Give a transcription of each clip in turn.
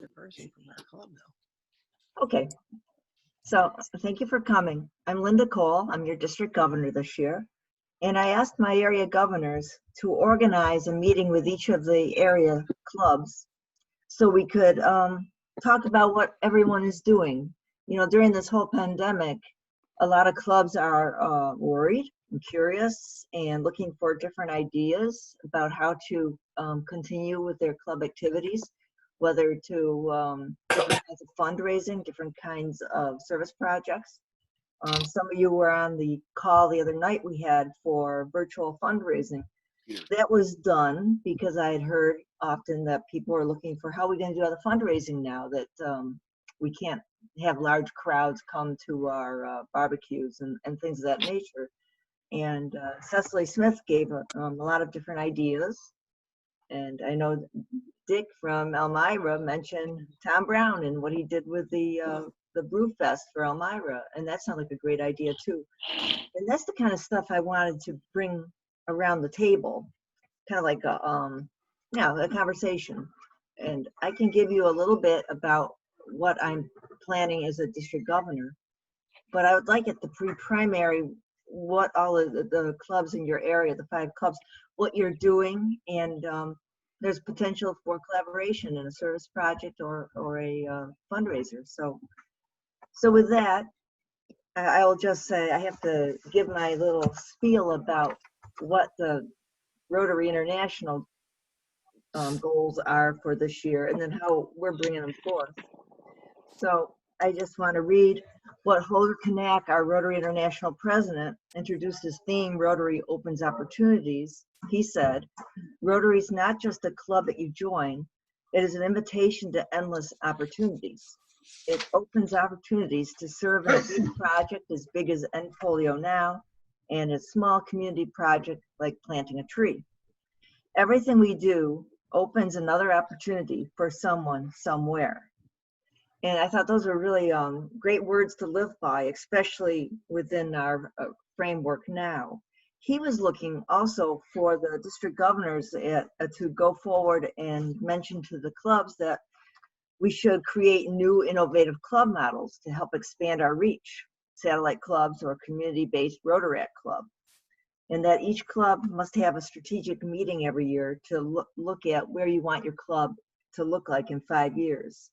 The person from our club now. Okay, so thank you for coming. I'm Linda Cole. I'm your district governor this year. And I asked my area governors to organize a meeting with each of the area clubs so we could talk about what everyone is doing. You know, during this whole pandemic, a lot of clubs are worried and curious and looking for different ideas about how to continue with their club activities, whether to different kinds of fundraising, different kinds of service projects. Some of you were on the call the other night we had for virtual fundraising. That was done because I had heard often that people are looking for how are we going to do other fundraising now that we can't have large crowds come to our barbecues and things of that nature. And Cecily Smith gave a lot of different ideas. And I know Dick from Elmira mentioned Tom Brown and what he did with the Brew Fest for Elmira, and that sounded like a great idea too. And that's the kind of stuff I wanted to bring around the table, kind of like a conversation. And I can give you a little bit about what I'm planning as a district governor, but I would like at the pre-primary what all of the clubs in your area, the 5 clubs, what you're doing, and there's potential for collaboration in a service project or a fundraiser. So with that, I will just say I have to give my little spiel about what the Rotary International goals are for this year and then how we're bringing them forth. So I just want to read what Holger Knack, our Rotary International president, introduced his theme, Rotary Opens Opportunities. He said, Rotary is not just a club that you join, it is an invitation to endless opportunities. It opens opportunities to serve in a big project as big as End Polio Now and a small community project like planting a tree. Everything we do opens another opportunity for someone somewhere. And I thought those were really great words to live by, especially within our framework now. He was looking also for the district governors to go forward and mention to the clubs that we should create new innovative club models to help expand our reach, satellite clubs or community-based Rotaract club. And that each club must have a strategic meeting every year to look at where you want your club to look like in 5 years.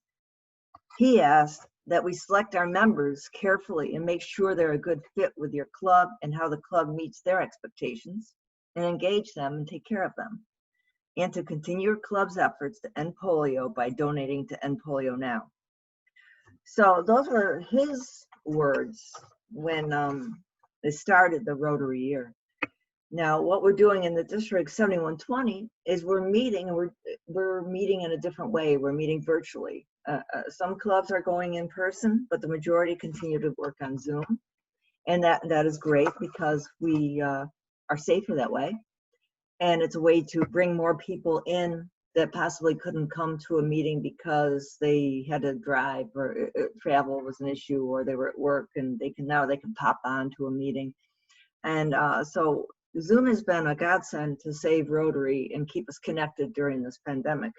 He asked that we select our members carefully and make sure they're a good fit with your club and how the club meets their expectations, and engage them and take care of them. And to continue your club's efforts to end polio by donating to End Polio Now. So those were his words when they started the Rotary year. Now, what we're doing in the District 7120 is we're meeting, and we're meeting in a different way. We're meeting virtually. Some clubs are going in person, but the majority continue to work on Zoom. And that is great because we are safer that way. And it's a way to bring more people in that possibly couldn't come to a meeting because they had to drive or travel was an issue, or they were at work, and now they can pop on to a meeting. And so Zoom has been a godsend to save Rotary and keep us connected during this pandemic.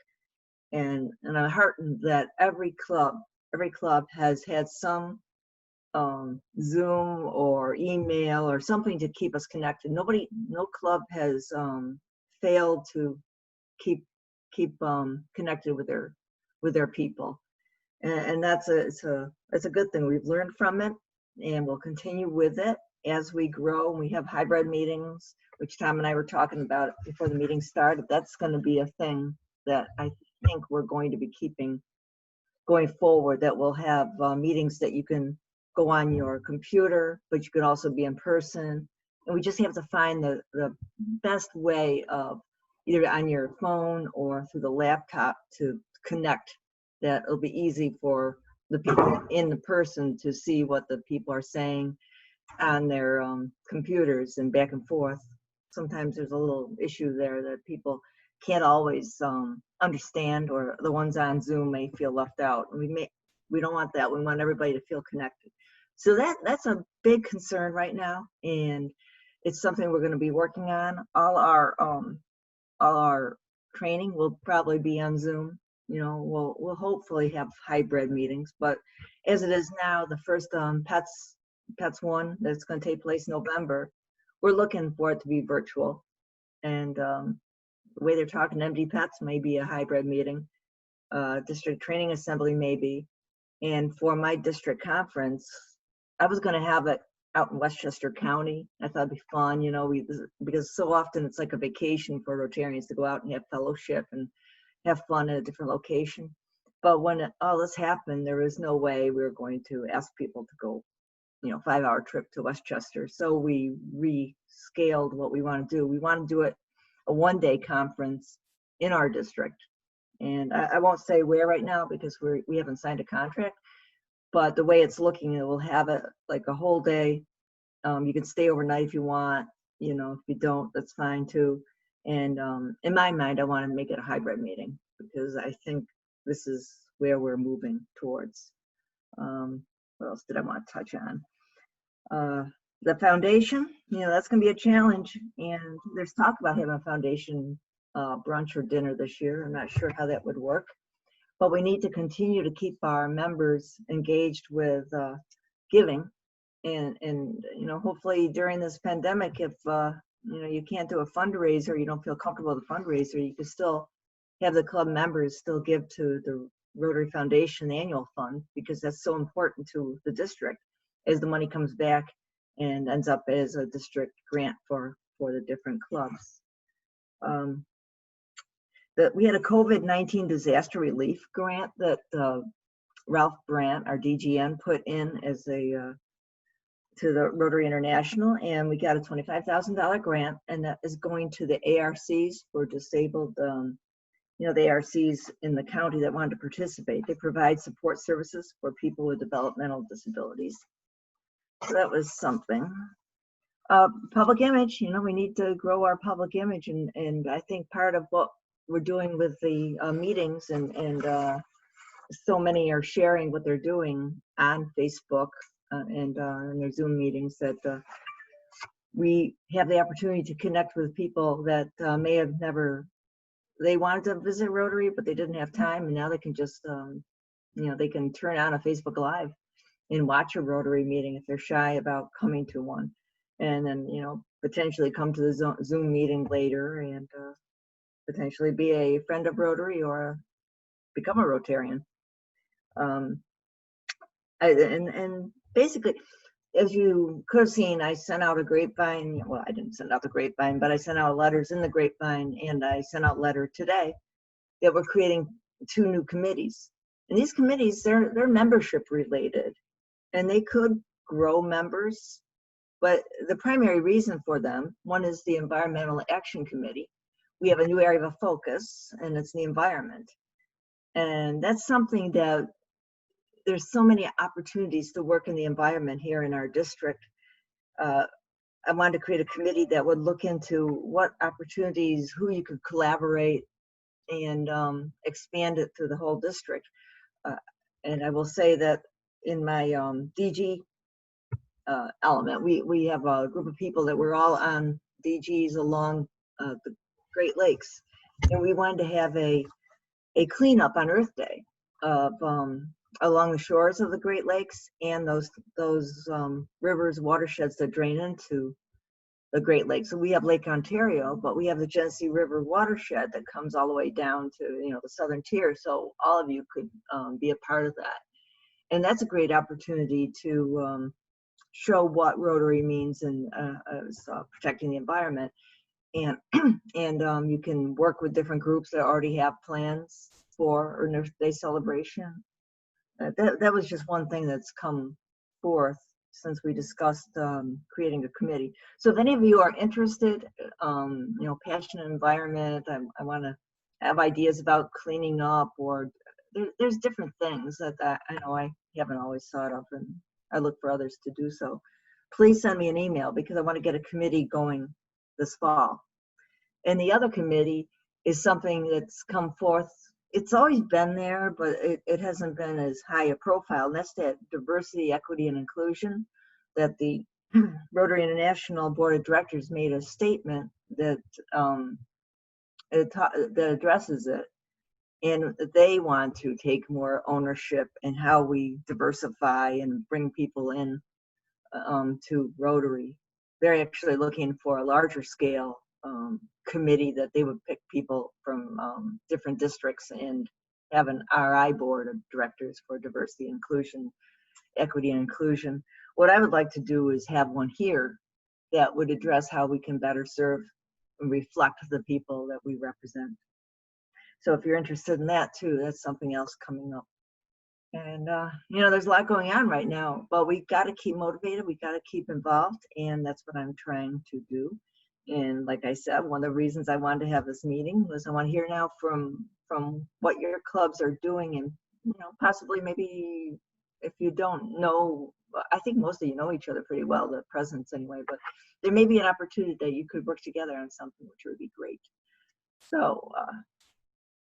And I'm heartened that every club has had some Zoom or email or something to keep us connected. No club has failed to keep connected with their people, and it's a good thing. We've learned from it, and we'll continue with it as we grow. And we have hybrid meetings, which Tom and I were talking about before the meeting started. That's going to be a thing that I think we're going to be keeping going forward, that we'll have meetings that you can go on your computer, but you could also be in person. And we just have to find the best way of either on your phone or through the laptop to connect, that it'll be easy for the people in the person to see what the people are saying on their computers and back and forth. Sometimes there's a little issue there that people can't always understand, or the ones on Zoom may feel left out. And we don't want that. We want everybody to feel connected. So that's a big concern right now, and it's something we're going to be working on. All our training will probably be on Zoom. you know, we'll hopefully have hybrid meetings, but as it is now, the first Pets one that's going to take place in November, we're looking for it to be virtual. And the way they're talking, MD Pets may be a hybrid meeting, district training assembly maybe. And for my district conference, I was going to have it out in Westchester County. I thought it'd be fun, you know, because so often it's like a vacation for Rotarians to go out and have fellowship and have fun at a different location. But when all this happened, there was no way we were going to ask people to go, you know, 5-hour trip to Westchester. So we rescaled what we want to do. We want to do it a one-day conference in our district. And I won't say where right now because we haven't signed a contract, but the way it's looking, it will have it like a whole day. You can stay overnight if you want, you know, if you don't, that's fine too. And in my mind, I want to make it a hybrid meeting because I think this is where we're moving towards. What else did I want to touch on? The foundation, you know, that's going to be a challenge. And there's talk about having a foundation brunch or dinner this year. I'm not sure how that would work, but we need to continue to keep our members engaged with giving. And you know, hopefully during this pandemic, if you know, you can't do a fundraiser, you don't feel comfortable with a fundraiser, you can still have the club members still give to the Rotary Foundation annual fund, because that's so important to the district as the money comes back and ends up as a district grant for the different clubs. We had a COVID-19 disaster relief grant that Ralph Brandt, our DGN, put in as a to the Rotary International, and we got a $25,000 grant, and that is going to the ARCs for disabled, you know, the ARCs in the county that wanted to participate. They provide support services for people with developmental disabilities. So that was something. Public image, you know, we need to grow our public image, and I think part of what we're doing with the meetings and so many are sharing what they're doing on Facebook and in their Zoom meetings, that we have the opportunity to connect with people that may have never, they wanted to visit Rotary, but they didn't have time, and now they can just, you know, they can turn on a Facebook Live and watch a Rotary meeting if they're shy about coming to one, and then, you know, potentially come to the Zoom meeting later and potentially be a friend of Rotary or become a Rotarian. And basically, as you could have seen, I sent out a grapevine. Well, I didn't send out the grapevine, but I sent out letters in the grapevine, and I sent out a letter today that we're creating 2 new committees. And these committees, they're membership related, and they could grow members, but the primary reason for them, one is the Environmental Action Committee. We have a new area of focus, and it's the environment. And that's something that there's so many opportunities to work in the environment here in our district. I wanted to create a committee that would look into what opportunities, who you could collaborate, and expand it to the whole district. And I will say that in my DG element, we have a group of people that we're all on DGs along the Great Lakes, and we wanted to have a cleanup on Earth Day of along the shores of the Great Lakes and those rivers, watersheds that drain into the Great Lakes. So we have Lake Ontario, but we have the Genesee River watershed that comes all the way down to, you know, the southern tier. So all of you could be a part of that, and that's a great opportunity to show what Rotary means in protecting the environment. And and you can work with different groups that already have plans for Earth Day celebration. That was just one thing that's come forth since we discussed creating a committee. So if any of you are interested, you know, passionate environment, I want to have ideas about cleaning up, or there's different things that I know I haven't always thought of, and I look for others to do so. Please send me an email, because I want to get a committee going this fall. And the other committee is something that's come forth. It's always been there, but it hasn't been as high a profile. And that's that diversity, equity, and inclusion, that the Rotary International Board of Directors made a statement that that addresses it. and they want to take more ownership in how we diversify and bring people in to Rotary. They're actually looking for a larger scale committee that they would pick people from different districts and have an RI board of directors for diversity, inclusion, equity, and inclusion. What I would like to do is have one here that would address how we can better serve and reflect the people that we represent. So if you're interested in that too, that's something else coming up. And, you know, there's a lot going on right now, but we got to keep motivated. We got to keep involved. And that's what I'm trying to do. And like I said, one of the reasons I wanted to have this meeting was I want to hear now from what your clubs are doing. And, you know, possibly maybe if you don't know, I think most of you know each other pretty well, the presidents anyway, but there may be an opportunity that you could work together on something, which would be great. So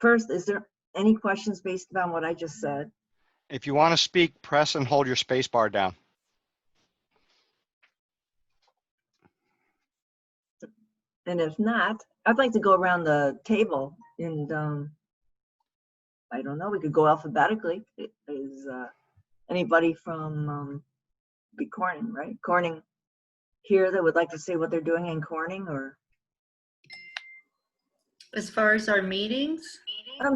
first, is there any questions based on what I just said? If you want to speak, press and hold your space bar down. And if not, I'd like to go around the table and I don't know, we could go alphabetically. Is anybody from Corning, right? Corning here that would like to say what they're doing in Corning, or? As far as our meetings?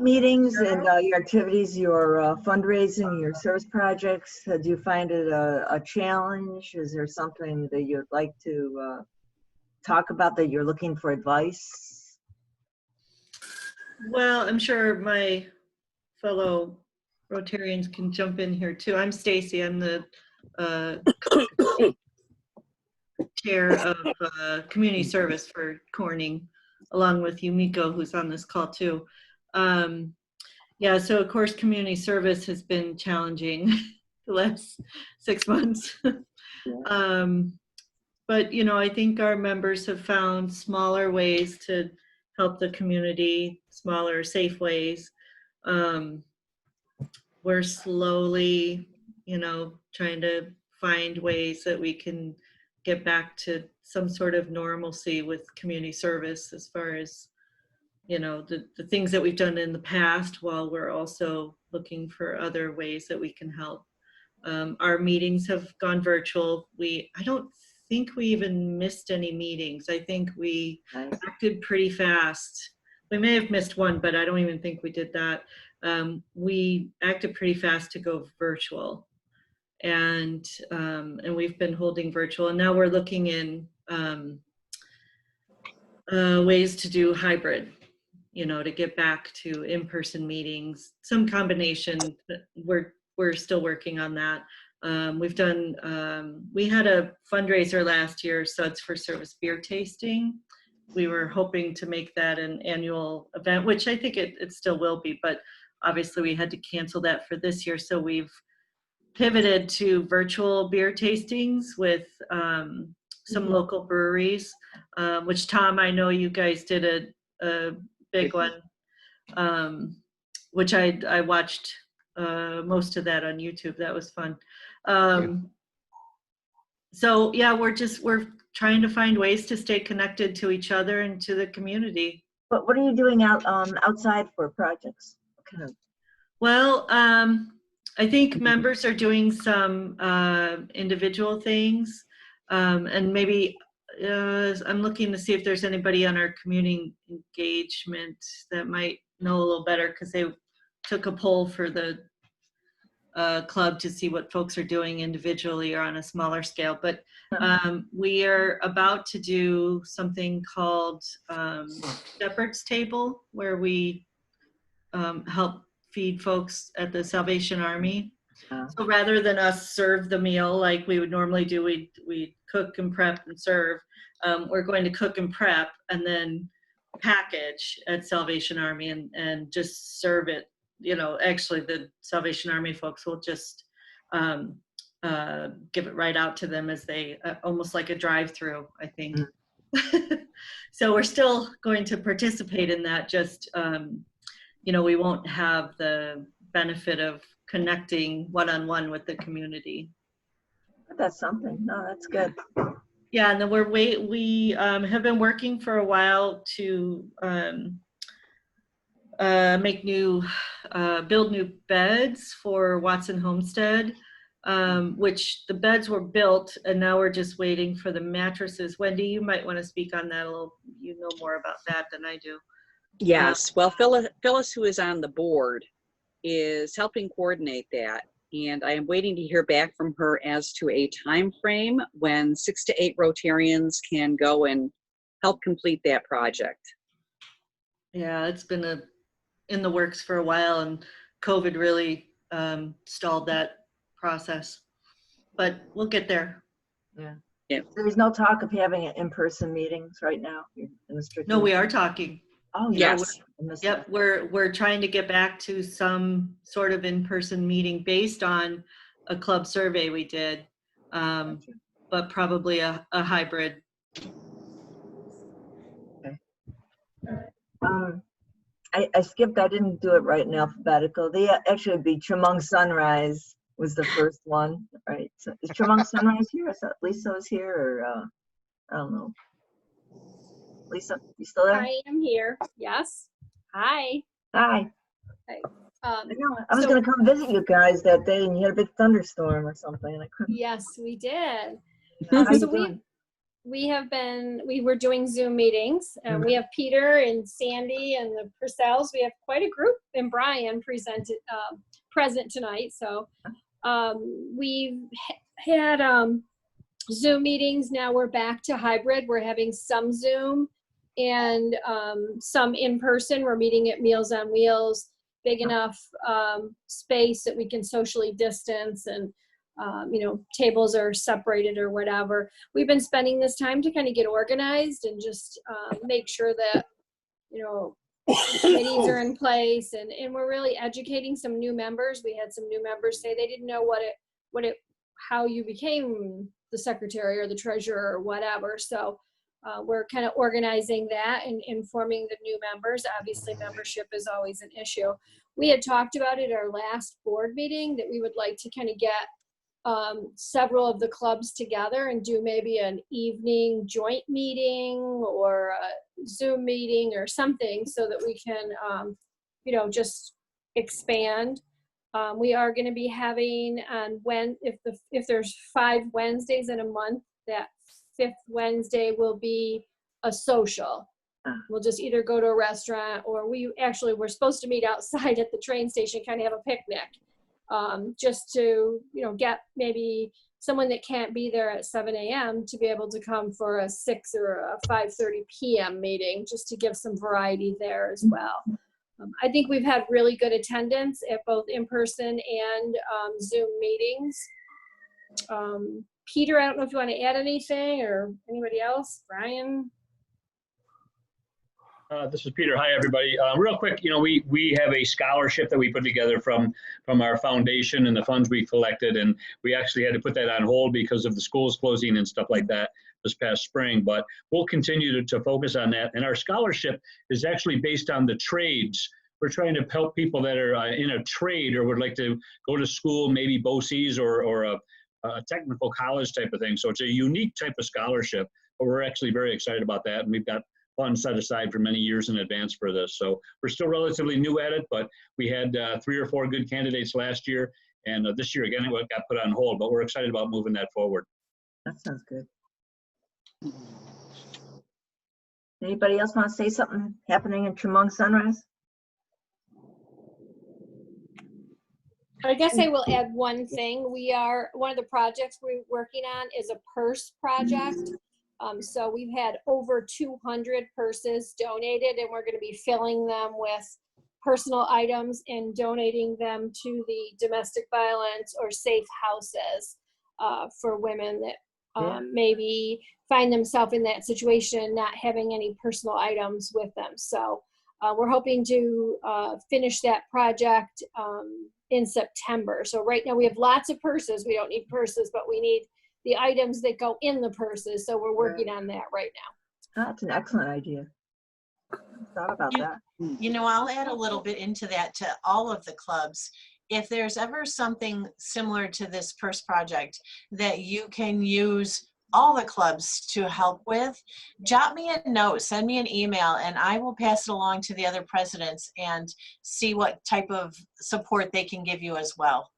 Meetings and your activities, your fundraising, your service projects. Do you find it a challenge? Is there something that you'd like to talk about that you're looking for advice? Well, I'm sure my fellow Rotarians can jump in here too. I'm Stacy. I'm the chair of community service for Corning, along with Yumiko, who's on this call too. Yeah, so of course, community service has been challenging the last 6 months. But, you know, I think our members have found smaller ways to help the community, smaller, safe ways. We're slowly, you know, trying to find ways that we can get back to some sort of normalcy with community service as far as, you know, the things that we've done in the past, while we're also looking for other ways that we can help. Our meetings have gone virtual. I don't think we even missed any meetings. I think we acted pretty fast. We may have missed one, but I don't even think we did that. We acted pretty fast to go virtual, and we've been holding virtual, and now we're looking in ways to do hybrid, you know, to get back to in-person meetings, some combination. We're still working on that. We've done, we had a fundraiser last year, Suds for Service beer tasting. We were hoping to make that an annual event, which I think it still will be, but obviously we had to cancel that for this year. So we've pivoted to virtual beer tastings with some local breweries, which Tom, I know you guys did a big one, which I watched most of that on YouTube. That was fun. So yeah, we're trying to find ways to stay connected to each other and to the community. But what are you doing outside for projects? Kind of. Well, I think members are doing some individual things, and maybe I'm looking to see if there's anybody on our community engagement that might know a little better, because they took a poll for the club to see what folks are doing individually or on a smaller scale. But we are about to do something called Shepherd's Table, where we help feed folks at the Salvation Army. So rather than us serve the meal like we would normally do, we cook and prep and serve. We're going to cook and prep and then package at Salvation Army and just serve it. You know, actually the Salvation Army folks will just give it right out to them as they, almost like a drive-through, I think. So we're still going to participate in that, just, you know, we won't have the benefit of connecting one-on-one with the community. That's something. No, that's good. Yeah, and then we have been working for a while to build new beds for Watson Homestead, which the beds were built and now we're just waiting for the mattresses. Wendy, you might want to speak on that a little. You know more about that than I do. Yes, well, Phyllis, who is on the board, is helping coordinate that. And I am waiting to hear back from her as to a time frame when 6 to 8 Rotarians can go and help complete that project. Yeah, it's been in the works for a while, and COVID really stalled that process. But we'll get there. Yeah. There's no talk of having in-person meetings right now in the strict. No, we are talking. Oh, yeah. Yes. Yep, we're trying to get back to some sort of in-person meeting based on a club survey we did, but probably a hybrid. I skipped. I didn't do it right in alphabetical. They actually would be Chemung Sunrise was the first one, right? So is Chemung Sunrise here? Is that Lisa was here, or I don't know. Lisa, you still there? I am here. Yes. Hi. Hi. I know. I was going to come visit you guys that day, and you had a big thunderstorm or something, and I couldn't. Yes, we did. How you So doing? we were doing Zoom meetings, and we have Peter and Sandy and the Purcells. We have quite a group, and Brian present tonight. So we've had Zoom meetings. Now we're back to hybrid. We're having some Zoom and some in person. We're meeting at Meals on Wheels, big enough space that we can socially distance, and tables are separated or whatever. We've been spending this time to kind of get organized and just make sure that committees are in place, and we're really educating some new members. We had some new members say they didn't know how you became the secretary or the treasurer or whatever. So we're kind of organizing that and informing the new members. Obviously, membership is always an issue. We had talked about it at our last board meeting that we would like to kind of get several of the clubs together and do maybe an evening joint meeting or a Zoom meeting or something so that we can, just expand. We are going to be having if there's 5 Wednesdays in a month, that 5th Wednesday will be a social. We'll just either go to a restaurant, or we're supposed to meet outside at the train station, kind of have a picnic, just to get maybe someone that can't be there at 7 a.m. to be able to come for a 6 or a 5:30 p.m. meeting, just to give some variety there as well. I think we've had really good attendance at both in-person and Zoom meetings. Peter, I don't know if you want to add anything, or anybody else. Brian? This is Peter. Hi, everybody. Real quick, we have a scholarship that we put together from our foundation and the funds we collected, and we actually had to put that on hold because of the schools closing and stuff like that this past spring. But we'll continue to focus on that. And our scholarship is actually based on the trades. We're trying to help people that are in a trade or would like to go to school, maybe BOCES or a technical college type of thing. So it's a unique type of scholarship, but we're actually very excited about that. And we've got funds set aside for many years in advance for this. So we're still relatively new at it, but we had 3 or 4 good candidates last year. And this year, again, it got put on hold, but we're excited about moving that forward. That sounds good. Anybody else want to say something happening in Chemung Sunrise? I guess I will add one thing. One of the projects we're working on is a purse project. So we've had over 200 purses donated, and we're going to be filling them with personal items and donating them to the domestic violence or safe houses for women that maybe find themselves in that situation, not having any personal items with them. So we're hoping to finish that project in September. So right now we have lots of purses. We don't need purses, but we need the items that go in the purses. So we're working on that right now. That's an excellent idea. I thought about that. I'll add a little bit into that to all of the clubs. If there's ever something similar to this purse project that you can use all the clubs to help with, jot me a note, send me an email, and I will pass it along to the other presidents and see what type of support they can give you as well.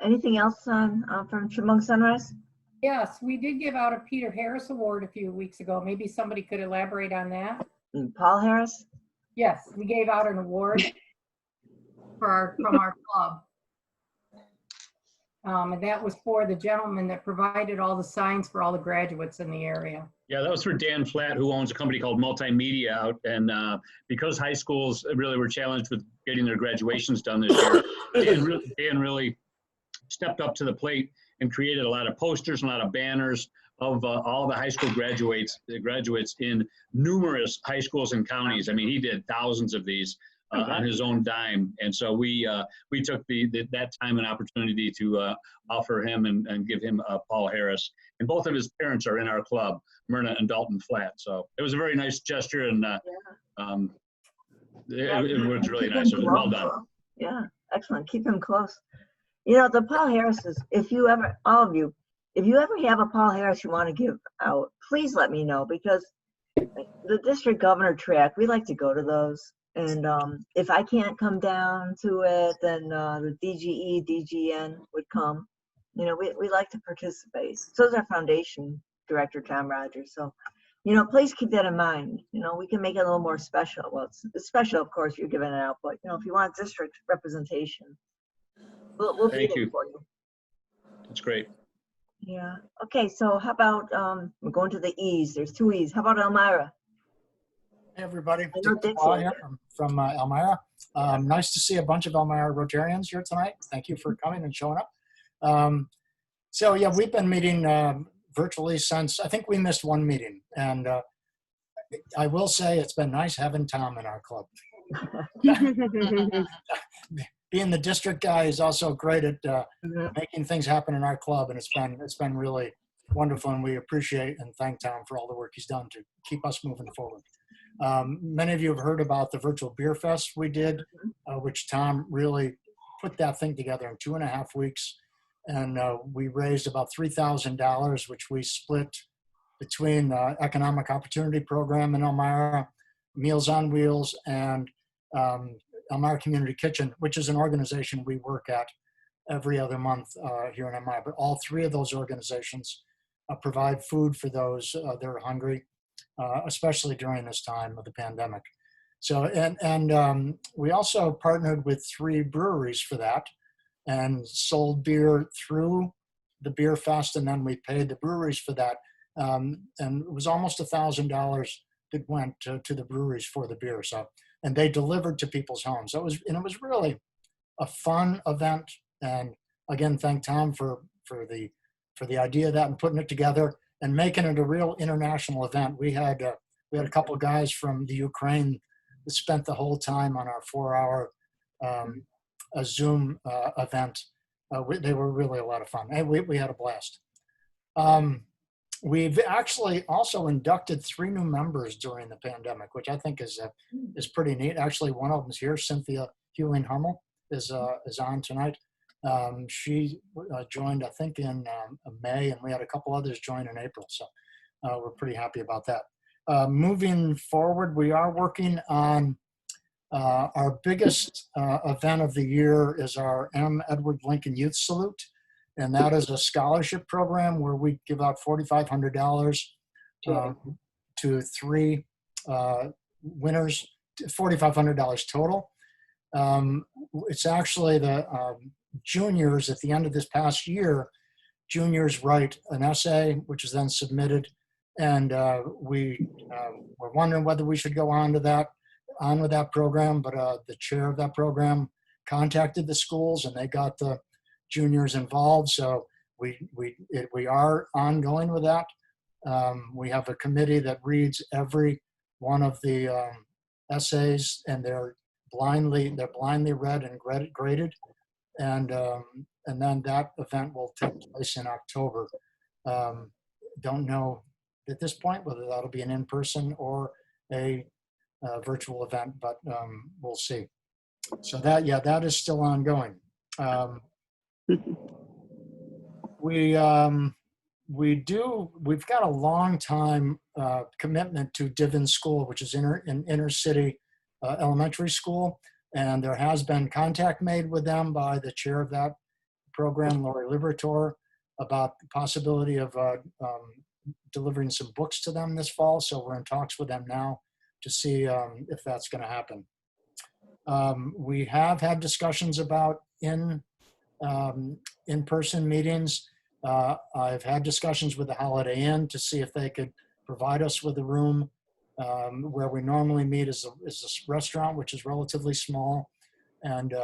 Anything else on, from Chipmunk Sunrise? Yes, we did give out a Peter Harris Award a few weeks ago. Maybe somebody could elaborate on that. Paul Harris? Yes, we gave out an award from our club. And that was for the gentleman that provided all the signs for all the graduates in the area. Yeah, that was for Dan Flatt, who owns a company called Multimedia out. And because high schools really were challenged with getting their graduations done this year, Dan really stepped up to the plate and created a lot of posters and a lot of banners of all the high school graduates in numerous high schools and counties. I mean, he did thousands of these on his own dime. And so we took that time and opportunity to offer him and give him Paul Harris. And both of his parents are in our club, Myrna and Dalton Flatt. So it was a very nice gesture, and it was really nice. It was well done. Yeah, excellent. Keep him close. You know, the Paul Harris's, if you ever have a Paul Harris you want to give out, please let me know, because the district governor track, we like to go to those. And if I can't come down to it, then the DGE, DGN would come. You know, we like to participate. So is our foundation director, Tom Rogers. So, you know, please keep that in mind. You know, we can make it a little more special. Well, it's special, of course, you're giving it out, but, you know, if you want district representation, we'll be Thank there you. for you. That's great. Yeah. Okay, so how about, we're going to the E's. There's 2 E's. How about Elmira? Hey everybody, I know Dick Dick's Paul in here from Elmira. Nice to see a bunch of Elmira Rotarians here tonight. Thank you for coming and showing up. So yeah, we've been meeting virtually since, I think we missed one meeting. And I will say it's been nice having Tom in our club. Being the district guy is also great at making things happen in our club, and it's been really wonderful, and we appreciate and thank Tom for all the work he's done to keep us moving forward. Many of you have heard about the virtual beer fest we did, which Tom really put that thing together in 2.5 weeks. And we raised about $3,000, which we split between the Economic Opportunity Program in Elmira, Meals on Wheels, and Elmira Community Kitchen, which is an organization we work at every other month here in Elmira. But all 3 of those organizations provide food for those that are hungry, especially during this time of the pandemic. So, and we also partnered with 3 breweries for that and sold beer through the beer fest, and then we paid the breweries for that. And it was almost $1,000 that went to the breweries for the beer. So, and they delivered to people's homes. So it was really a fun event. And again, thank Tom for the idea of that and putting it together and making it a real international event. We had a couple of guys from the Ukraine that spent the whole time on our 4-hour a Zoom event. They were really a lot of fun. And we had a blast. We've actually also inducted 3 new members during the pandemic, which I think is pretty neat. Actually, one of them is here. Cynthia Hewling Hummel is on tonight. She joined, I think, in May, and we had a couple others join in April. So we're pretty happy about that. Moving forward, we are working on our biggest event of the year is our M. Edward Lincoln Youth Salute. And that is a scholarship program where we give out $4,500 to 3 winners, $4,500 total. It's actually the juniors at the end of this past year. Juniors write an essay, which is then submitted. And we were wondering whether we should go on with that program, but the chair of that program contacted the schools and they got the juniors involved. So we are ongoing with that. We have a committee that reads every one of the essays, and they're blindly read and graded. And then that event will take place in October. Don't know at this point whether that'll be an in-person or a virtual event, but we'll see. So that, yeah, that is still ongoing. We've got a long time commitment to Divin School, which is an inner city elementary school. And there has been contact made with them by the chair of that program, Lori Liberator, about the possibility of delivering some books to them this fall. So we're in talks with them now to see if that's going to happen. We have had discussions about in-person meetings. I've had discussions with the Holiday Inn to see if they could provide us with a room. Where we normally meet is this restaurant, which is relatively small, and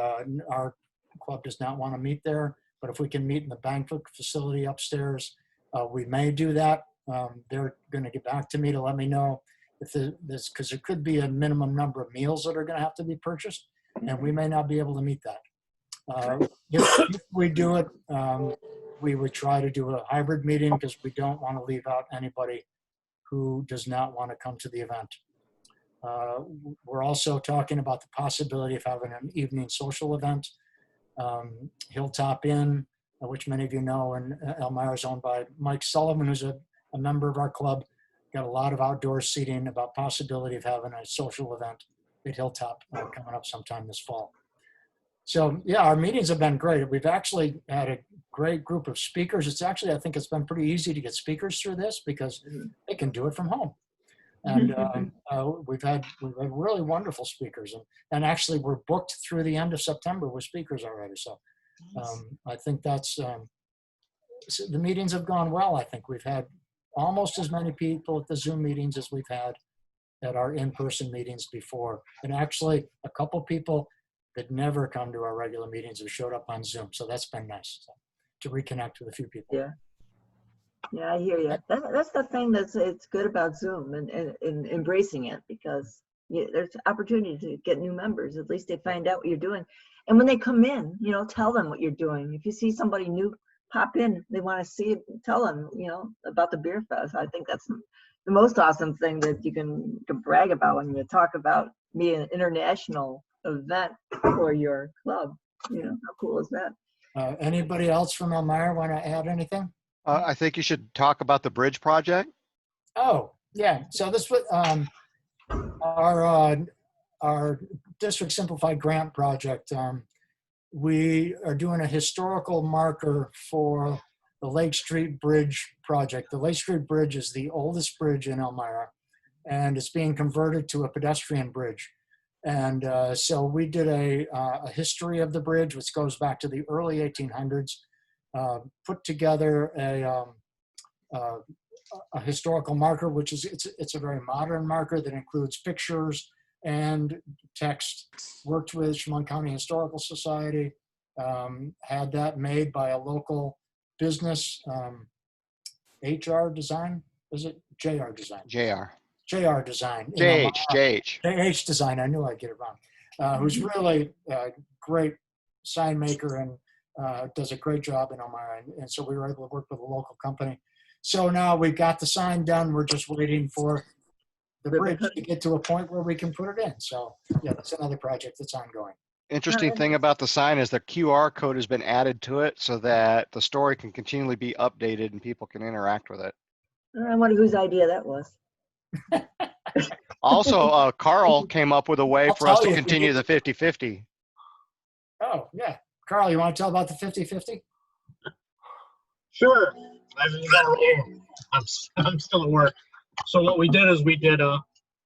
our club does not want to meet there. But if we can meet in the banquet facility upstairs, we may do that. They're going to get back to me to let me know if this, because there could be a minimum number of meals that are going to have to be purchased, and we may not be able to meet that. If we do it, we would try to do a hybrid meeting because we don't want to leave out anybody who does not want to come to the event. We're also talking about the possibility of having an evening social event. Hilltop Inn, which many of you know, and Elmira is owned by Mike Sullivan, who's a member of our club. Got a lot of outdoor seating, about possibility of having a social event at Hilltop coming up sometime this fall. So yeah, our meetings have been great. We've actually had a great group of speakers. It's actually, I think it's been pretty easy to get speakers through this because they can do it from home. And we've had really wonderful speakers. And actually we're booked through the end of September with speakers already. So I think that's, so the meetings have gone well. I think we've had almost as many people at the Zoom meetings as we've had at our in-person meetings before. And actually a couple people that never come to our regular meetings have showed up on Zoom. So that's been nice to reconnect with a few people. Yeah. Yeah, I hear you. That's the thing it's good about Zoom and embracing it, because there's opportunity to get new members. At least they find out what you're doing. And when they come in, tell them what you're doing. If you see somebody new pop in, they want to see it, tell them, about the Beer Fest. I think that's the most awesome thing that you can brag about when you talk about being an international event for your club. How cool is that? Anybody else from Elmira want to add anything? I think you should talk about the bridge project. Oh, yeah. So this was our District Simplified Grant project. We are doing a historical marker for the Lake Street Bridge project. The Lake Street Bridge is the oldest bridge in Elmira, and it's being converted to a pedestrian bridge. And so we did a history of the bridge, which goes back to the early 1800s. Put together a historical marker, which is it's a very modern marker that includes pictures and text. Worked with Chemung County Historical Society, had that made by a local business, HR Design. Is it JR Design? JR Design. JH Design. I knew I'd get it wrong. Who's really a great sign maker and does a great job in Elmira. And so we were able to work with a local company. So now we've got the sign done. We're just waiting for the bridge to get to a point where we can put it in. So yeah, that's another project that's ongoing. Interesting thing about the sign is the QR code has been added to it so that the story can continually be updated and people can interact with it. I wonder whose idea that was. Also, Carl came up with a way for us to continue the 50-50. Oh, yeah. Carl, you want to tell about the 50-50? Sure. I'm still at work. So what we did is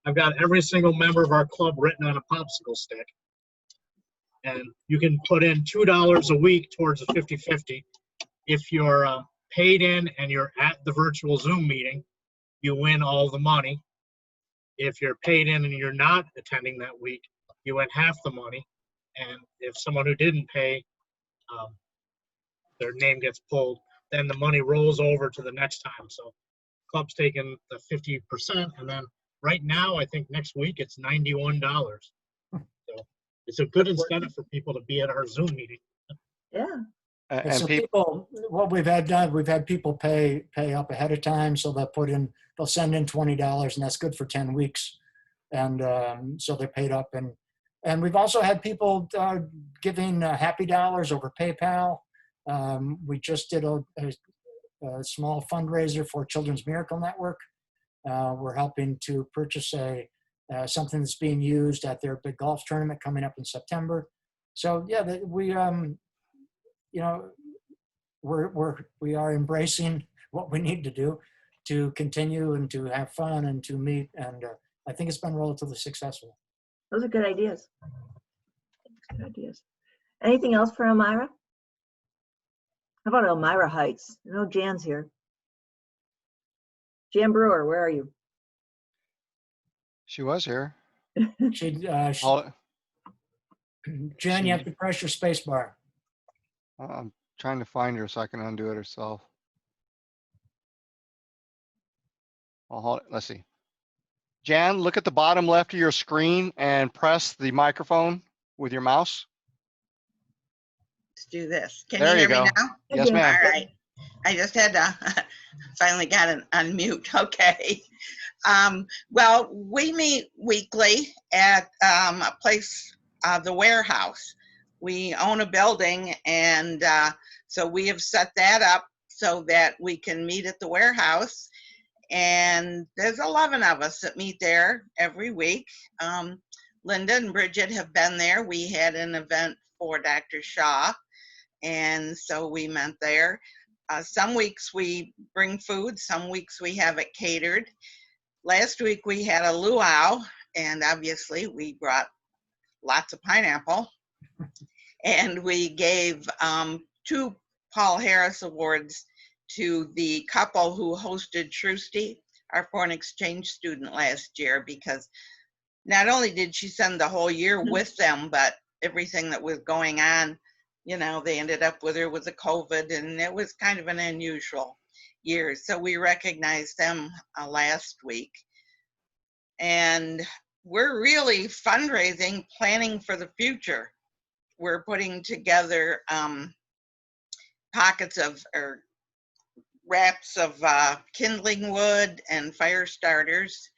I've got every single member of our club written on a popsicle stick. And you can put in $2 a week towards a 50-50. If you're paid in and you're at the virtual Zoom meeting, you win all the money. If you're paid in and you're not attending that week, you win half the money. And if someone who didn't pay, their name gets pulled, then the money rolls over to the next time. So club's taking the 50%, and then right now, I think next week it's $91. So it's a good incentive for people to be at our Zoom meeting. Yeah. And so people, what we've had people pay up ahead of time, so they'll send in $20, and that's good for 10 weeks. And so they're paid up, and And we've also had people giving happy dollars over PayPal. We just did a small fundraiser for Children's Miracle Network. We're helping to purchase something that's being used at their big golf tournament coming up in September. So yeah, we are embracing what we need to do to continue and to have fun and to meet. And I think it's been relatively successful. Those are good ideas. Good ideas. Anything else for Elmira? How about Elmira Heights? I know Jan's here. Jan Brewer, where are you? She was here. I'll- Jen, you have to press your space bar. I'm trying to find her so I can undo it herself. Let's see. Jan, look at the bottom left of your screen and press the microphone with your mouse. Let's do this. Can There you you hear me go. now? Yes, All ma'am. right. I just had to finally got it on mute. Okay. Well, we meet weekly at a place, the Warehouse. We own a building, and so we have set that up so that we can meet at the Warehouse. And there's 11 of us that meet there every week. Linda and Bridget have been there. We had an event for Dr. Shaw, and so we met there. Some weeks we bring food, some weeks we have it catered. Last week we had a luau, and obviously we brought lots of pineapple. And we gave 2 Paul Harris Awards to the couple who hosted Trusty, our foreign exchange student, last year, because not only did she spend the whole year with them, but everything that was going on, you know, they ended up with her with the COVID, and it was kind of an unusual year. So we recognized them last week. And we're really fundraising, planning for the future. We're putting together pockets of, or wraps of kindling wood and fire starters.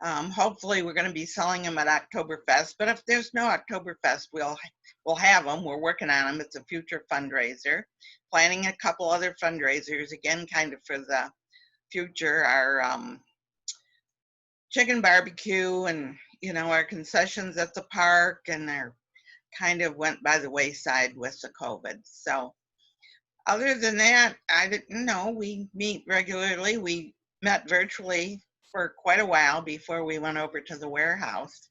Hopefully we're going to be selling them at Oktoberfest, but if there's no Oktoberfest, we'll have them. We're working on them. It's a future fundraiser. Planning a couple other fundraisers, again, kind of for the future. Our chicken barbecue and, you know, our concessions at the park, and they're kind of went by the wayside with the COVID. So other than that, I didn't know. We meet regularly. We met virtually for quite a while before we went over to the Warehouse.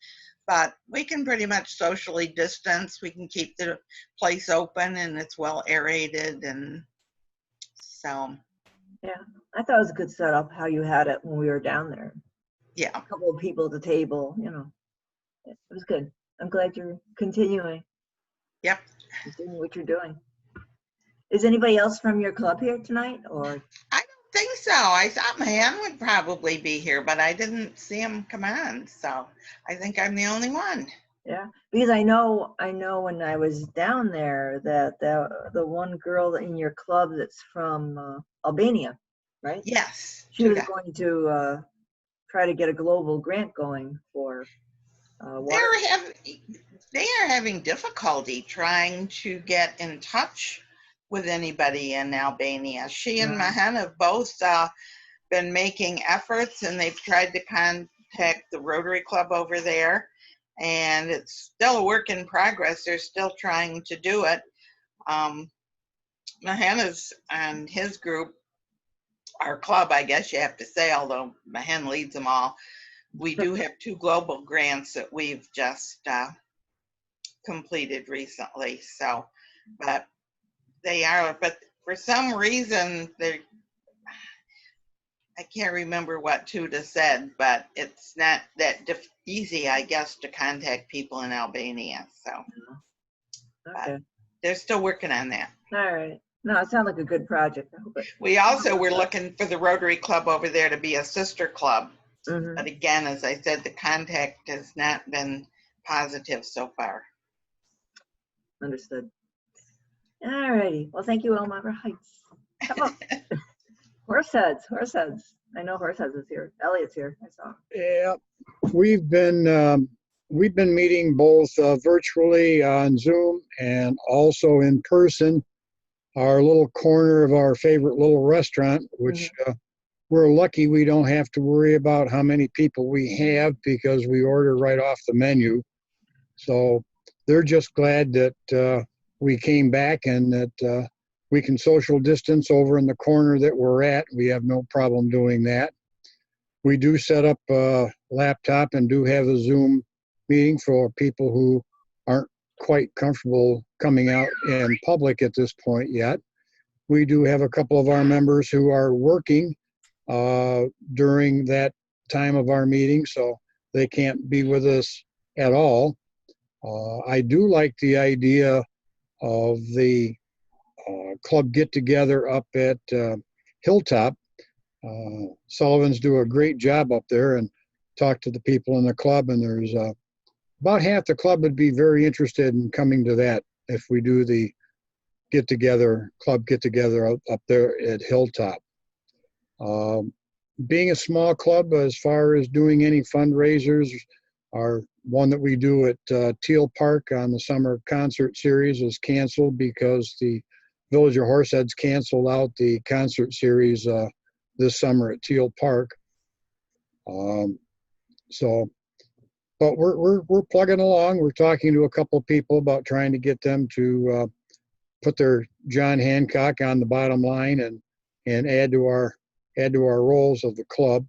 But we can pretty much socially distance. We can keep the place open, and it's well aerated. And so. Yeah, I thought it was a good setup how you had it when we were down there. Yeah. A couple of people at the table, you know. It was good. I'm glad you're continuing. Yep. Continuing what you're doing. Is anybody else from your club here tonight, or? I don't think so. I thought Mahan would probably be here, but I didn't see him come on. So I think I'm the only one. Yeah, because I know when I was down there that the one girl in your club that's from Albania, right? Yes. She was going to try to get a global grant going for they are having difficulty trying to get in touch with anybody in Albania. She and Mahan have both been making efforts, and they've tried to contact the Rotary Club over there, and it's still a work in progress. They're still trying to do it. Mahan and his group, our club, I guess you have to say, although Mahan leads them all, we do have 2 global grants that we've just completed recently. So, but for some reason, I can't remember what Tuda said, but it's not that easy, I guess, to contact people in Albania. So, okay. They're still working on that. All right. No, it sounds like a good project. I hope it. We also were looking for the Rotary Club over there to be a sister club. Mhm. But again, as I said, the contact has not been positive so far. Understood. All righty. Well, thank you, Elmira Heights. How about Horseheads? Horseheads. I know Horseheads is here. Elliot's here. I saw him. Yeah, we've been we've been meeting both virtually on Zoom and also in person. Our little corner of our favorite little restaurant, which we're lucky we don't have to worry about how many people we have because we order right off the menu. So they're just glad that we came back and that we can social distance over in the corner that we're at. We have no problem doing that. We do set up a laptop and do have a Zoom meeting for people who aren't quite comfortable coming out in public at this point yet. We do have a couple of our members who are working during that time of our meeting, so they can't be with us at all. I do like the idea of the club get-together up at Hilltop. Sullivans do a great job up there, and talk to the people in the club, and there's about half the club would be very interested in coming to that if we do the club get-together up there at Hilltop. Being a small club, as far as doing any fundraisers, our one that we do at Teal Park on the summer concert series is canceled because the Village of Horseheads canceled out the concert series this summer at Teal Park. But we're plugging along. We're talking to a couple of people about trying to get them to put their John Hancock on the bottom line and add to our roles of the club.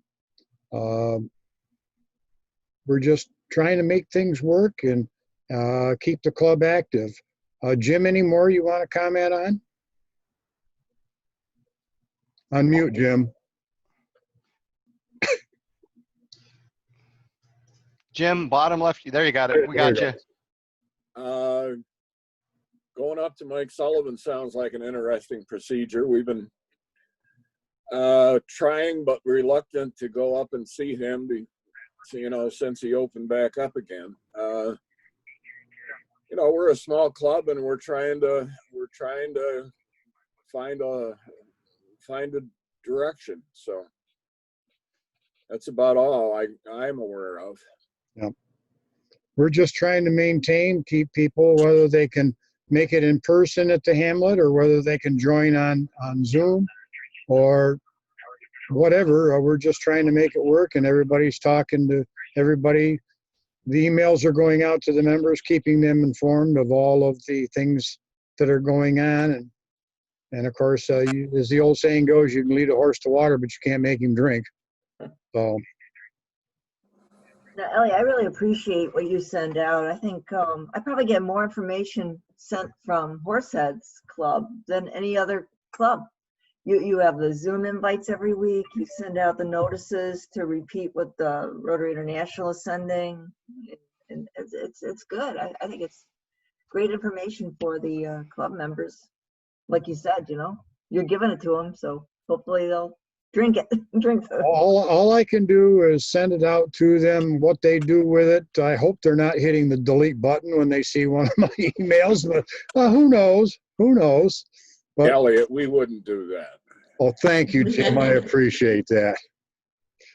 We're just trying to make things work and keep the club active. Jim, any more you want to comment on? Unmute, Jim. Jim, bottom left. There you got it. We got you. Going up to Mike Sullivan sounds like an interesting procedure. We've been trying but reluctant to go up and see him, since he opened back up again. We're a small club and we're trying to find a direction. So that's about all I'm aware of. Yeah. We're just trying to keep people, whether they can make it in person at the Hamlet or whether they can join on Zoom or whatever. We're just trying to make it work, and everybody's talking to everybody. The emails are going out to the members, keeping them informed of all of the things that are going on. And of course, as the old saying goes, you can lead a horse to water, but you can't make him drink. So. Now, Ellie, I really appreciate what you send out. I think I probably get more information sent from Horseheads Club than any other club. You have the Zoom invites every week. You send out the notices to repeat what the Rotary International is sending. And it's good. I think it's great information for the club members. Like you said, you're giving it to them, so hopefully they'll drink it. All I can do is send it out to them, what they do with it. I hope they're not hitting the delete button when they see one of my emails, but who knows? But, Elliot, we wouldn't do that. Oh, thank you, Tim. I appreciate that.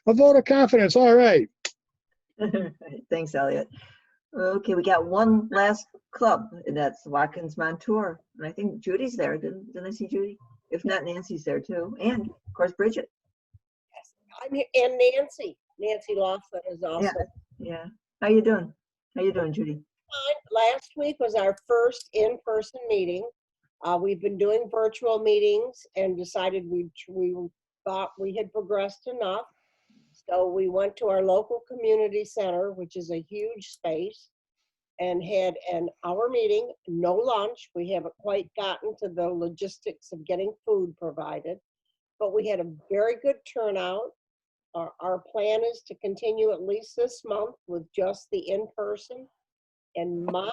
A vote of confidence. All right. Thanks, Elliot. Okay, we got one last club, and that's Watkins Montour. And I think Judy's there. Didn't I see Judy? If not, Nancy's there too. And of course, Bridget. Yes, I'm here. And Nancy Laughlin is also. Yeah. How you doing? Judy? Fine. Last week was our first in-person meeting. We've been doing virtual meetings and decided we thought we had progressed enough. So we went to our local community center, which is a huge space, and had an hour meeting, no lunch. We haven't quite gotten to the logistics of getting food provided, but we had a very good turnout. Our plan is to continue at least this month with just the in-person. And my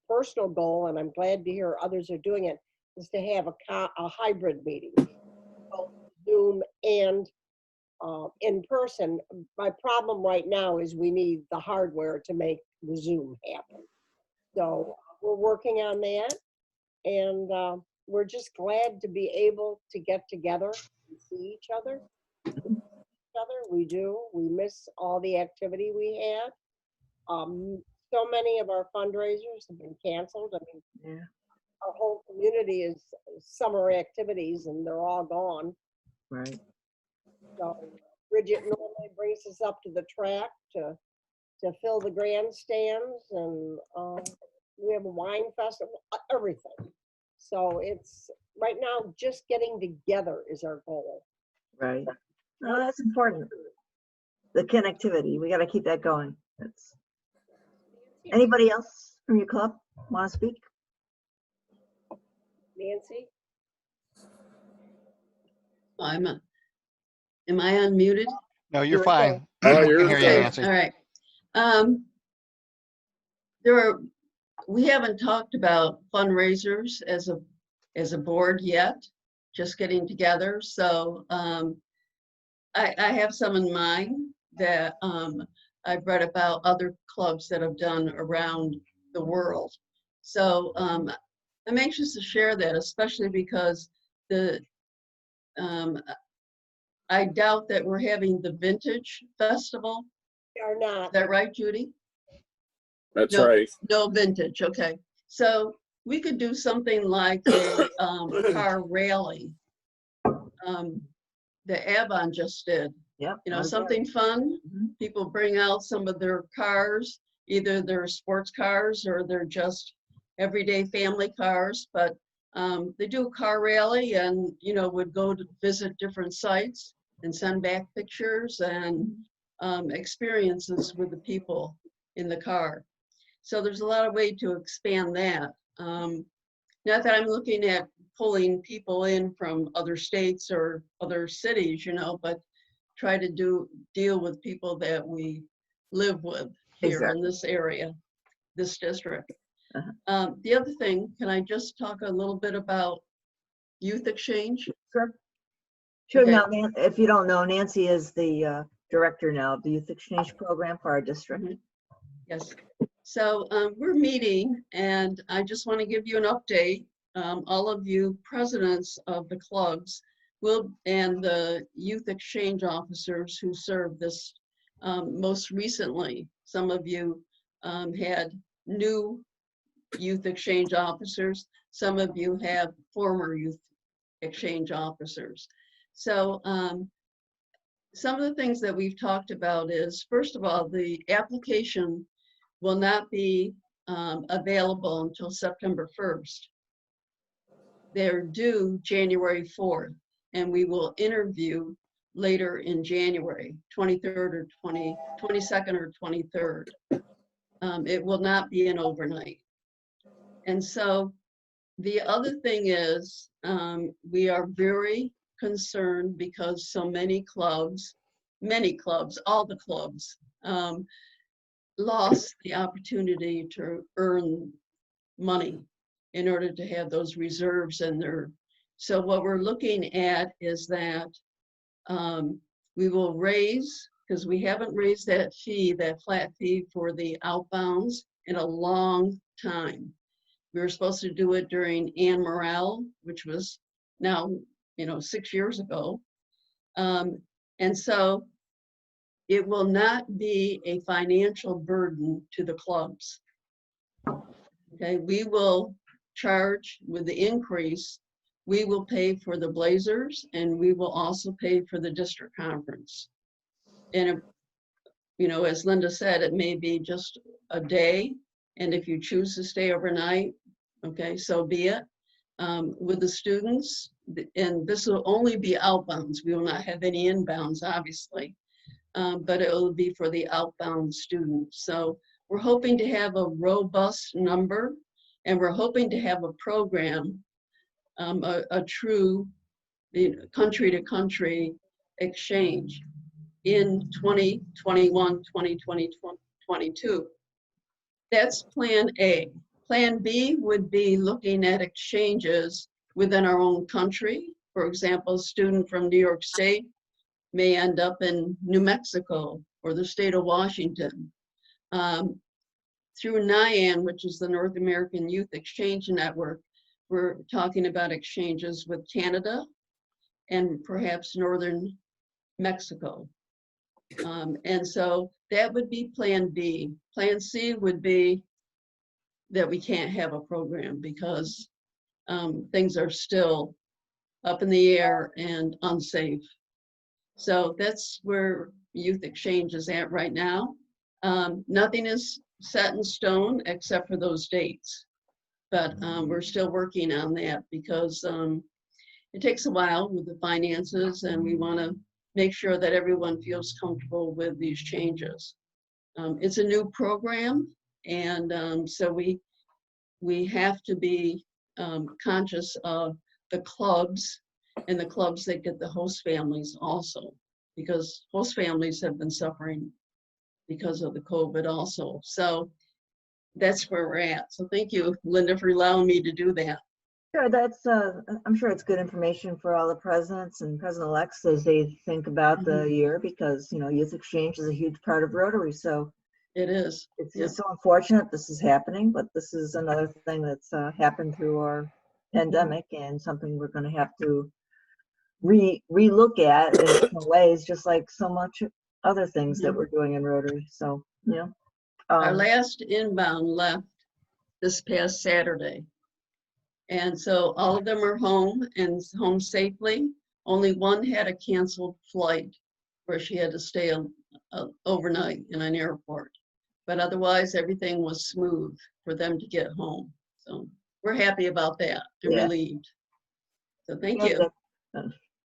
personal goal, and I'm glad to hear others are doing it, is to have a hybrid meeting, both Zoom and in person. My problem right now is we need the hardware to make the Zoom happen. So we're working on that, and we're just glad to be able to get together and see each other. We do. We miss all the activity we had. So many of our fundraisers have been canceled. I mean, Yeah, our whole community is summer activities and they're all gone. right. So Bridget normally brings us up to the track to fill the grandstands, and we have a wine festival, everything. So it's right now just getting together is our goal. Right. No, that's important. The connectivity, we got to keep that going. That's. Anybody else from your club want to speak? Nancy? Am I unmuted? No, you're You're fine. Oh, We you're can hear you, okay. Nancy. All right. We haven't talked about fundraisers as a board yet, just getting together. So I have some in mind that I've read about other clubs that have done around the world. So I'm anxious to share that, especially because I doubt that we're having the Vintage Festival. We are not. Is that right, Judy? That's No, right. no vintage, okay. So we could do something like a car rally that Avon just did. Yep. You know, okay. something fun. Mhm. People bring out some of their cars, either they're sports cars or they're just everyday family cars, but they do a car rally and, you know, would go to visit different sites and send back pictures and experiences with the people in the car. So there's a lot of way to expand that. Not that I'm looking at pulling people in from other states or other cities, you know, but try to deal with people that we live with here in this area, this district. The other thing, can I just talk a little bit about youth exchange? Sure. Sure. Okay. Now, if you don't know, Nancy is the director now of the Youth Exchange Program for our district. Yes. So we're meeting, and I just want to give you an update. All of you presidents of the clubs and the youth exchange officers who served this most recently. Some of you had new youth exchange officers. Some of you have former youth exchange officers. So some of the things that we've talked about is, first of all, the application will not be available until September 1st. They're due January 4th, and we will interview later in January, 23rd or 22nd or 23rd. It will not be an overnight. And so the other thing is, we are very concerned because so many clubs, all the clubs, lost the opportunity to earn money in order to have those reserves in there. So what we're looking at is that we will raise, because we haven't raised that fee, that flat fee for the outbounds in a long time. We were supposed to do it during Ann Morrell, which was now, 6 years ago. And so it will not be a financial burden to the clubs. Okay, we will charge with the increase, we will pay for the Blazers and we will also pay for the district conference. And, as Linda said, it may be just a day. And if you choose to stay overnight, okay, so be it. With the students, and this will only be outbounds. We will not have any inbounds, obviously. But it will be for the outbound students. So we're hoping to have a robust number, and we're hoping to have a program, a true country-to-country exchange in 2021, 2020, 2022. That's plan A. Plan B would be looking at exchanges within our own country. For example, a student from New York State may end up in New Mexico or the state of Washington. Through NIAN, which is the North American Youth Exchange Network, we're talking about exchanges with Canada and perhaps northern Mexico. And so that would be Plan B. Plan C would be that we can't have a program because things are still up in the air and unsafe. So that's where Youth Exchange is at right now. Nothing is set in stone except for those dates. But we're still working on that because it takes a while with the finances, and we want to make sure that everyone feels comfortable with these changes. It's a new program, and so we have to be conscious of the clubs and the clubs that get the host families also, because host families have been suffering because of the COVID also. So that's where we're at. So thank you, Linda, for allowing me to do that. Sure, that's, I'm sure it's good information for all the presidents and president-elects as they think about the year, because, you know, Youth Exchange is a huge part of Rotary. So it is. It's just so unfortunate this is happening, but this is another thing that's happened through our pandemic and something we're going to have to re-look at in different ways, just like so much other things that we're doing in Rotary. So, you know. Our last inbound left this past Saturday. And so all of them are home and home safely. Only one had a canceled flight where she had to stay overnight in an airport. But otherwise, everything was smooth for them to get home. So we're happy about that and relieved. So thank you.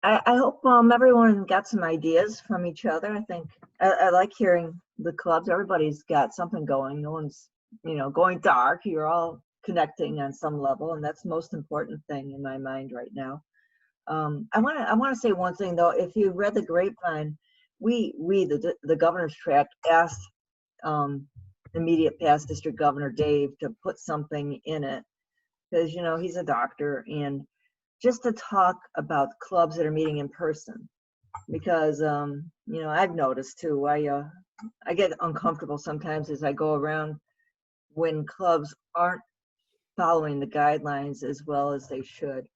I hope everyone got some ideas from each other. I think I like hearing the clubs. Everybody's got something going. No one's, you know, going dark. You're all connecting on some level, and that's the most important thing in my mind right now. I want to say one thing though. If you read the grapevine, the governor's tract asked immediate past District Governor Dave to put something in it, because, you know, he's a doctor, and just to talk about clubs that are meeting in person, because you know, I've noticed too, I get uncomfortable sometimes as I go around when clubs aren't following the guidelines as well as they should.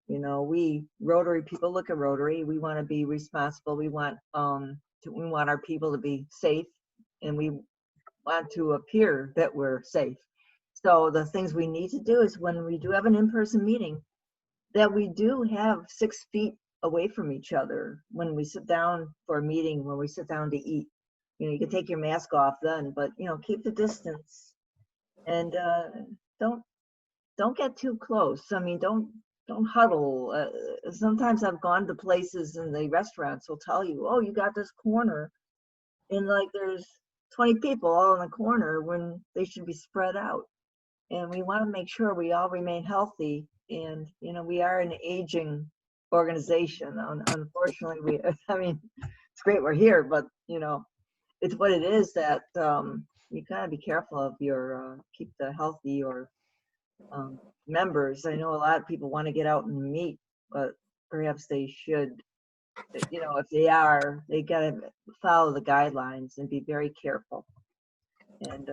You know, we Rotary people look at Rotary, we want to be responsible, we want our people to be safe, and we want to appear that we're safe. So the things we need to do is when we do have an in-person meeting, that we do have 6 feet away from each other when we sit down for a meeting, when we sit down to eat. You know, you can take your mask off then, but, you know, keep the distance, and don't get too close. I mean, don't huddle. Sometimes I've gone to places and the restaurants will tell you, oh, you got this corner, and like there's 20 people all in the corner when they should be spread out. And we want to make sure we all remain healthy. And, you know, we are an aging organization. Unfortunately, I mean, it's great we're here, but, you know, it's what it is that you gotta be careful of your, keep the healthy or members. I know a lot of people want to get out and meet, but perhaps they should, you know, if they are, they gotta follow the guidelines and be very careful. And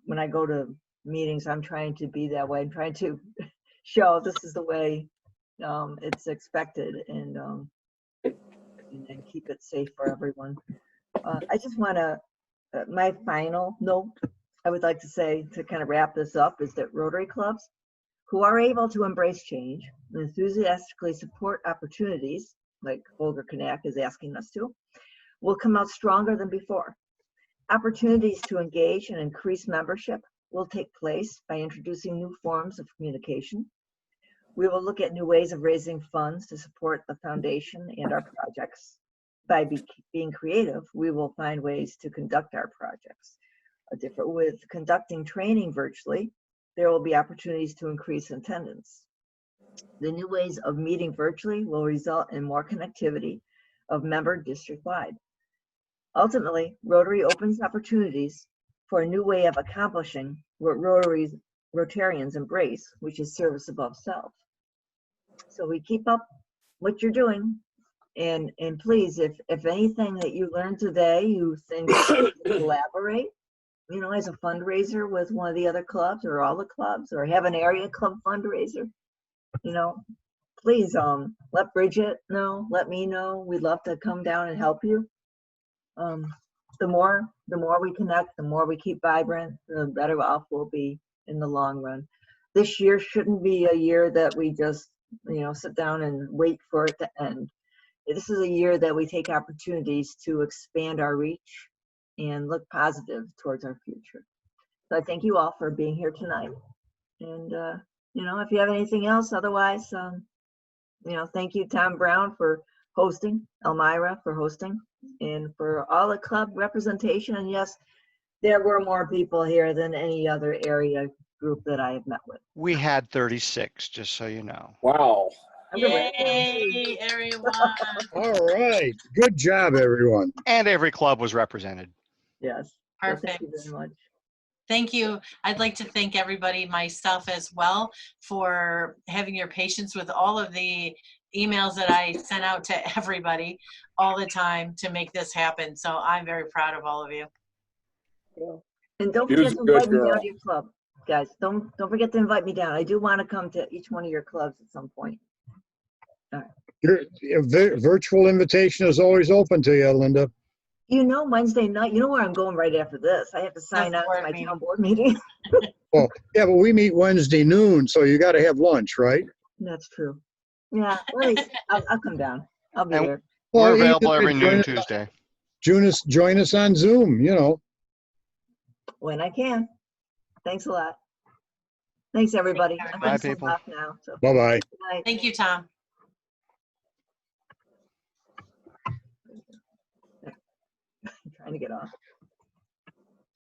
when I go to meetings, I'm trying to be that way. I'm trying to show this is the way it's expected, and keep it safe for everyone. I just want to, my final note I would like to say to kind of wrap this up is that Rotary clubs who are able to embrace change and enthusiastically support opportunities, like Holger Knack is asking us to, will come out stronger than before. Opportunities to engage and increase membership will take place by introducing new forms of communication. We will look at new ways of raising funds to support the foundation and our projects. By being creative, we will find ways to conduct our projects. With conducting training virtually, there will be opportunities to increase attendance. The new ways of meeting virtually will result in more connectivity of member district-wide. Ultimately, Rotary opens opportunities for a new way of accomplishing what Rotarians embrace, which is service above self. So we keep up what you're doing, and please, if anything that you learned today, you think you can collaborate, you know, as a fundraiser with one of the other clubs or all the clubs, or have an area club fundraiser, you know, please let Bridget know, let me know. We'd love to come down and help you. the more we connect, the more we keep vibrant, the better off we'll be in the long run. This year shouldn't be a year that we just, sit down and wait for it to end. This is a year that we take opportunities to expand our reach and look positive towards our future. So I thank you all for being here tonight. And, if you have anything else, otherwise, thank you, Tom Brown, for hosting, Elmira for hosting, and for all the club representation. And yes, there were more people here than any other area group that I have met with. We had 36, just so you know. Wow. Yay, everyone. All right. Good job, everyone. And every club was represented. Yes. Perfect. Thank you very much. Thank you. I'd like to thank everybody, myself as well, for having your patience with all of the emails that I sent out to everybody all the time to make this happen. So I'm very proud of all of you. And don't She was forget to a good invite me down girl. to your club, guys. Don't forget to invite me down. I do want to come to each one of your clubs at some point. Your virtual invitation is always open to you, Linda. Wednesday night, where I'm going right after this. I have to sign That's on the to my board meeting. town board meeting. Well, yeah, but we meet Wednesday noon, so you got to have lunch, right? That's true. Yeah, I'll come down. I'll be And there. We're Well, available either every join noon us- Tuesday. Join us on Zoom, When I can. Thanks a lot. Thanks, everybody. I'm Bye, gonna sign people. off now. So, Bye-bye. good night. Thank you, Tom. I'm trying to get off.